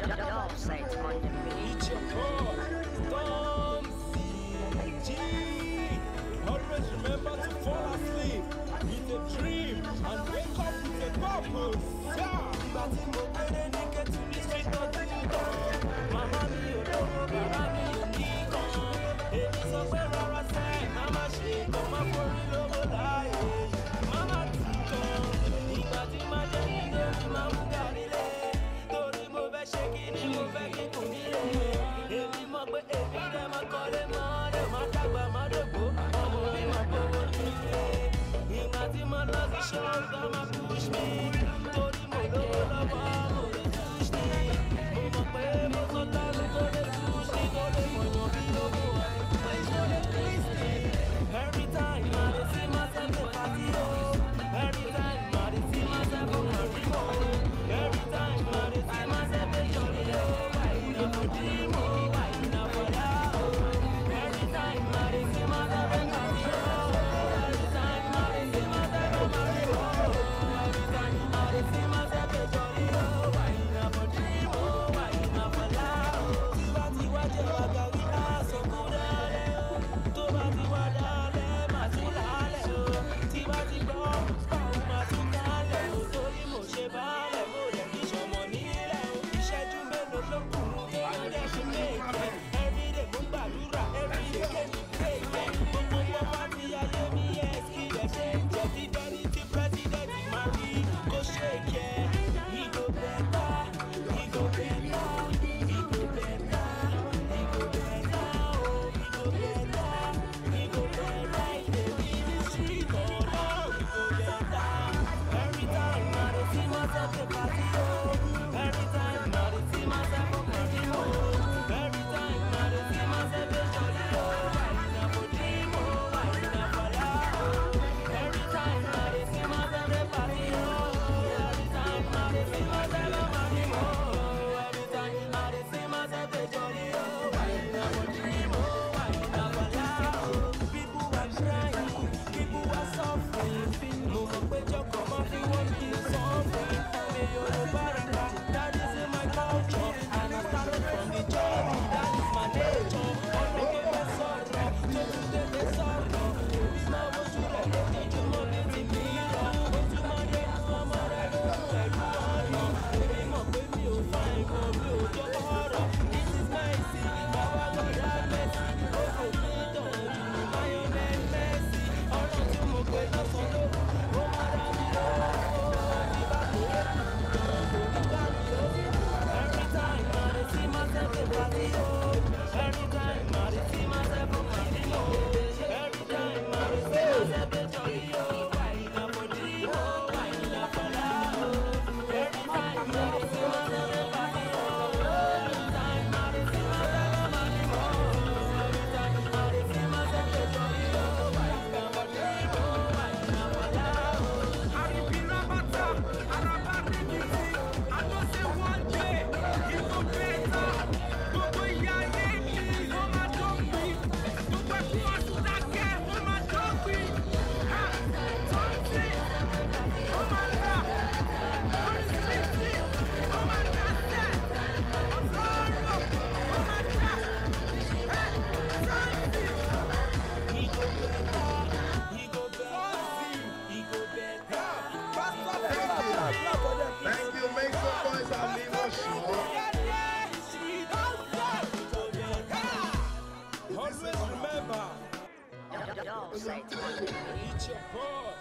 Don't say it's Monday. It's your call, Stormzy G. Always remember to fall asleep with a dream and wake up with a purpose. Ìgbà tí mo gbére ní kẹ́tù ní street of the world. Màmá mi ò lówó, bàbá mi ò ní kan. Èmi sọ pé rárá sẹ́, màmá ṣe kó má forí lówó láàyè. Màmá ti kan, ìgbà tí máa jẹ́ nílé mi máa mú gàrí lé. Torí mo fẹ́ ṣe kí ni mo fẹ́ kí kùn mí lé. Èmi mọ̀ pé èmi dẹ̀ máa kọ́lé mọ́, dẹ̀ máa dàgbà máa dògbò. Ọmọ mi máa gbowó nílé. Ìgbà tí mo lọ sí ṣọ́ọ̀gá máa push me. Torí mo lówó lọ́wọ́, mo lè push me. Mo mọ̀ pé mo sọ tánú tó lè push me. Tó lè mọ̀yàn bí lówó àìpẹ́ tó lè please me. Every time I dey see myself in party, oh. Every time I dey see myself on my remote. Every time I dey see myself in jolly, oh. Why you never dream, oh? Why you never lie, oh? Every time I dey see myself in party, oh. Every time I dey see myself on my remote. Every time I dey see myself in jolly, oh. Why you never dream, oh? Why you never lie, oh? Tiwa tiwa jẹ́ wàgàrí aṣọ kúrẹ́lẹ́, oh. Tó bá ti wà lálẹ́, màá tún lálẹ́, oh. Tí bá ti gbọ́, báwo máa tún kálẹ̀, oh. Torí mo ṣe báálẹ̀, mo lè fi ṣọmọ nílẹ̀, oh. Ìṣẹ́jú mélòó ló kù tó ń dẹ̀ ṣe méje. Everyday mo ń gbàdúrà, everyday kémi kéèké. Gbogbo pọ́pá ti ayé mi yẹ kí lè ṣe ń jẹ́. Tí bẹ́ni tí pírẹ́sídẹ̀ntì máa rí kó ṣe kẹ́. He go better, he go better, he go better, he go better, oh. He go better, he go better. He dey live the street, oh no, he go better. Every time I dey see myself in party, oh. Every time I dey see myself on party, oh. Every time I dey see myself in jolly, oh. Why you never dream, oh? Why you never lie, oh? Every time I dey see myself in party, oh. Every time I dey see myself on party, oh. Every time I dey see myself in jolly, oh. Why you never dream, oh? Why you never lie, oh? People are crying, people are suffering. Mo mọ̀ pé jọkọ̀ máa fi wọ́n mi suffering. Mi ò lè bára, that is in my culture. And I started from the journey, that is my nature. Ọ̀rọ̀ kékeré sọ̀rọ̀, tó tún tètè sọ̀rọ̀. Òbí máa wojú rẹ̀ lójoojúmọ́ bí ti bí lọ. Ojúmọ́ dé fún ọmọ rẹ̀ lóhùn ẹ̀rú ọ̀nà. Èmi mọ̀ pé mi ò fa nǹkan, mi ò jọ ọ̀rọ̀. This is Messi, bàbá gbọ́dá Messi. Ó kò ní ìtọ́jú Lionel Messi. Ọ̀rọ̀ tí mo pè lọ́sàn lóru, ó máa dá mi lọ́wọ́. Ìbá kò rẹ̀ kò ní bá mi lórí. Every time I dey see myself in party, oh. Every time I dey see myself on party, oh. Every time I dey see myself in jolly, oh. Why you never dream, oh? Why you never lie, oh? Every time I dey see myself in party, oh. Every time I dey see myself on party, oh. Every time I dey see myself in jolly, oh. Why you never dream, oh? Why you never lie, oh? Aribira bata, araba rikiti. I know say one day it go better. Gbogbo ìyà ayé mi ló máa dópin. Gbogbo ẹkún ọ̀sùn dákẹ́ ó máa dópin. Tọ́sí ó máa là. Oríṣiríṣi ó máa dàsẹ̀. Ọ̀sọ́rọ̀ ó máa dà. Tọ́sí. He go better, he go better, he go better. Thank you, make some noise, I'm emotional. Always remember, Don't say it's Monday. it's your boy,